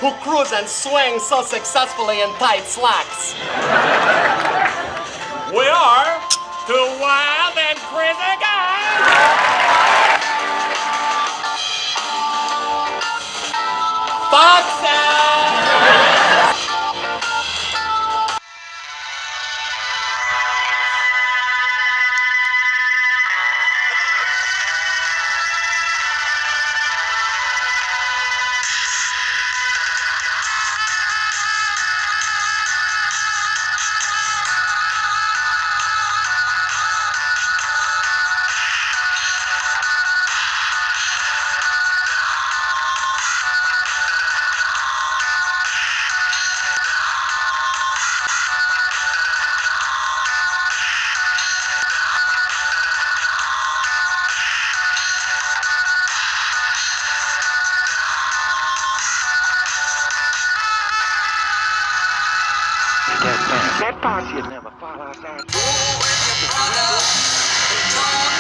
who cruise and swing so successfully in tight slacks. We are two wild and crazy guys. Foxes! That part you'd never fall outside. Don't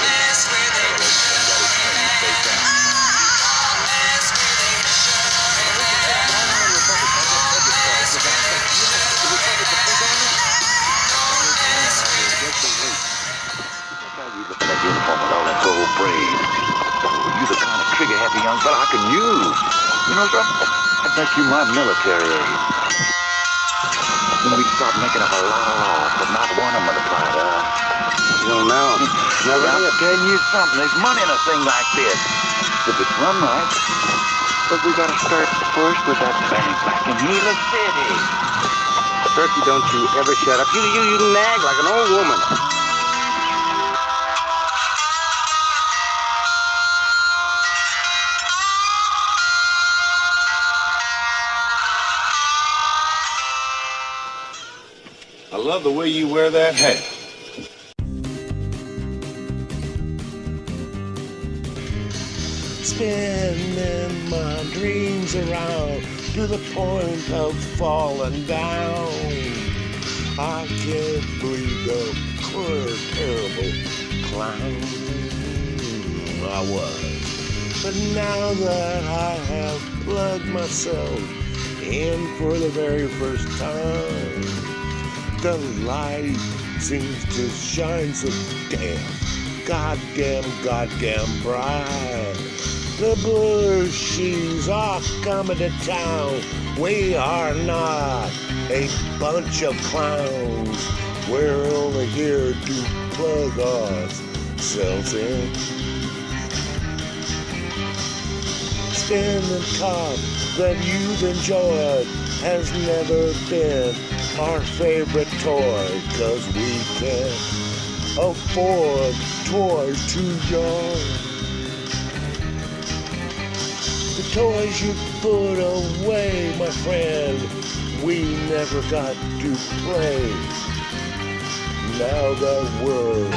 mess with it. You the kind of trigger-happy young fella I can use. You know, son, I'd make you my military aide. Then we'd start making up a lot of laws, but not one of them would apply to us. You don't know. Never I'll tell you something. There's money in a thing like this. If it's run right. But we gotta start first with that bank back in Gila City. Turkey, don't you ever shut up. You nag like an old woman. I love the way you wear that hat. Spinning my dreams around to the point of falling down. I can't believe the clear, terrible clown I was. But now that I have plugged myself in for the very first time, the light seems to shine so goddamn bright. The Bushies are coming to town. We are not a bunch of clowns. We're only here to plug ourselves in. Spinning top that you've enjoyed has never been our favorite toy, 'cause we can't afford toys too young. The toys you put away, my friend, we never got to play. Now that we're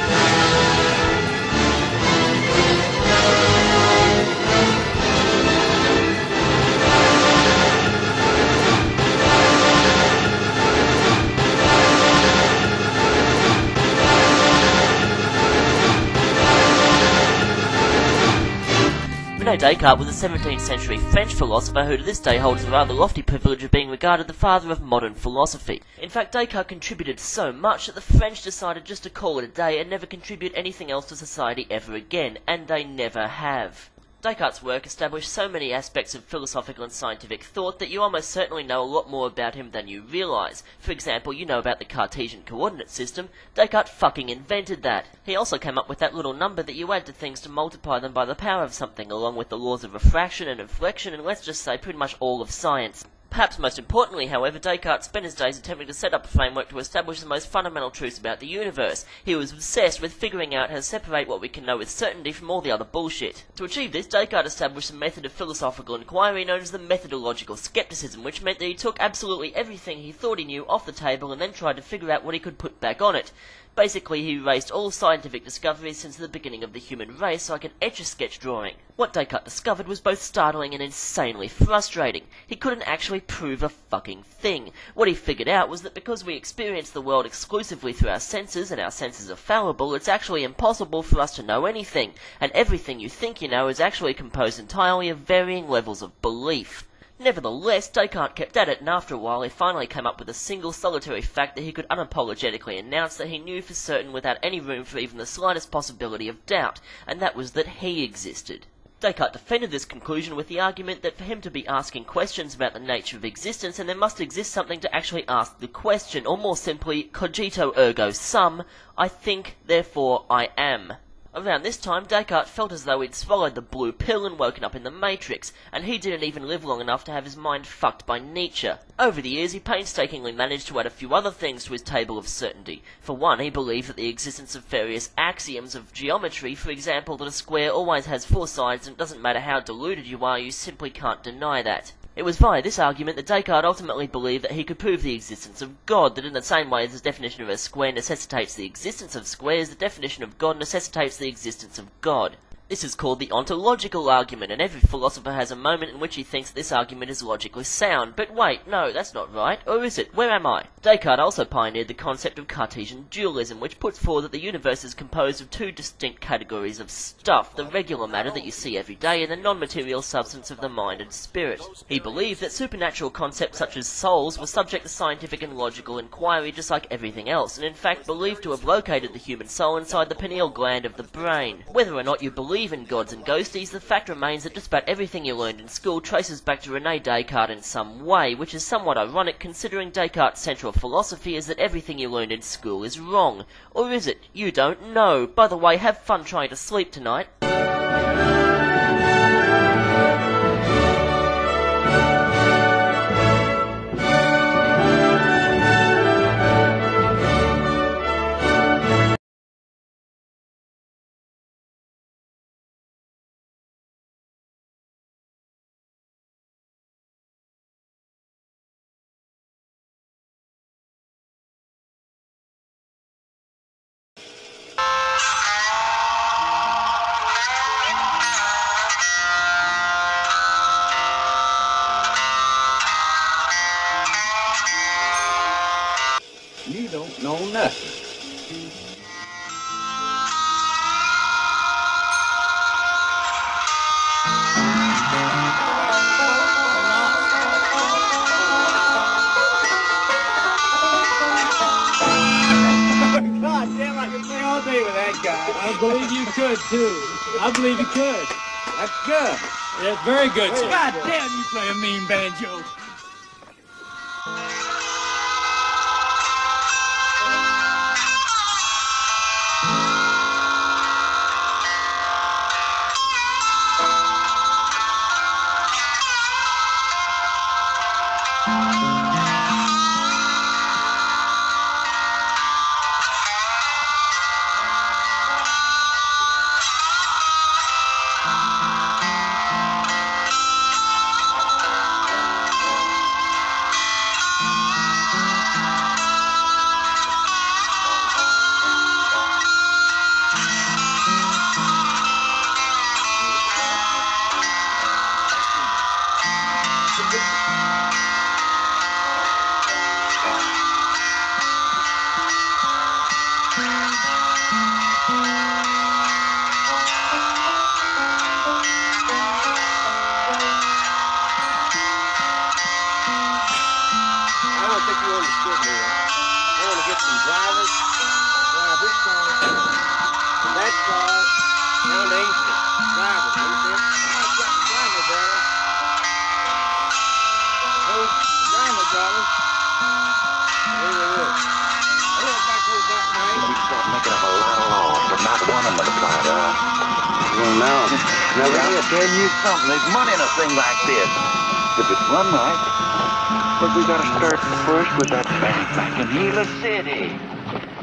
Rene Descartes was a 17th century French philosopher who to this day holds the rather lofty privilege of being regarded the father of modern philosophy. In fact, Descartes contributed so much that the French decided just to call it a day and never contribute anything else to society ever again, and they never have. Descartes' work established so many aspects of philosophical and scientific thought that you almost certainly know a lot more about him than you realise. For example, you know about the Cartesian coordinate system. Descartes fucking invented that. He also came up with that little number that you add to things to multiply them by the power of something, along with the laws of refraction and inflection, and let's just say pretty much all of science. Perhaps most importantly, however, Descartes spent his days attempting to set up a framework to establish the most fundamental truths about the universe. He was obsessed with figuring out how to separate what we can know with certainty from all the other bullshit. To achieve this, Descartes established a method of philosophical inquiry known as the methodological skepticism, which meant that he took absolutely everything he thought he knew off the table and then tried to figure out what he could put back on it. Basically, he erased all scientific discoveries since the beginning of the human race like an Etch-a-Sketch drawing. What Descartes discovered was both startling and insanely frustrating. He couldn't actually prove a fucking thing. What he figured out was that because we experience the world exclusively through our senses, and our senses are fallible, it's actually impossible for us to know anything, and everything you think you know is actually composed entirely of varying levels of belief. Nevertheless, Descartes kept at it, and after a while he finally came up with a single solitary fact that he could unapologetically announce that he knew for certain without any room for even the slightest possibility of doubt, and that was that he existed. Descartes defended this conclusion with the argument that for him to be asking questions about the nature of existence, then there must exist something to actually ask the question, or more simply, cogito ergo sum, I think, therefore I am. Around this time, Descartes felt as though he'd swallowed the blue pill and woken up in the Matrix, and he didn't even live long enough to have his mind fucked by Nietzsche. Over the years, he painstakingly managed to add a few other things to his table of certainty. For one, he believed that the existence of various axioms of geometry, for example, that a square always has 4 sides and it doesn't matter how deluded you are, you simply can't deny that. It was via this argument that Descartes ultimately believed that he could prove the existence of God, that in the same way as the definition of a square necessitates the existence of squares, the definition of God necessitates the existence of God. This is called the ontological argument, and every philosopher has a moment in which he thinks that this argument is logically sound. But wait, no, that's not right. Or is it? Where am I? Descartes also pioneered the concept of Cartesian dualism, which puts forward that the universe is composed of 2 distinct categories of stuff, the regular matter that you see every day, and the non-material substance of the mind and spirit. He believed that supernatural concepts such as souls were subject to scientific and logical inquiry just like everything else, and in fact believed to have located the human soul inside the pineal gland of the brain. Whether or not you believe in gods and ghosties, the fact remains that just about everything you learned in school traces back to René Descartes in some way, which is somewhat ironic considering Descartes' central philosophy is that everything you learned in school is wrong. Or is it? You don't know. By the way, have fun trying to sleep tonight. You don't know nothing. God damn, I can play all day with that guy. I believe you could, too. I believe you could. That's good. Yeah, very good, sir. God damn, you play a mean banjo. Now, let me tell you something. There's money in a thing like this. If it's run right, but we gotta start first with that bank back in Gila City.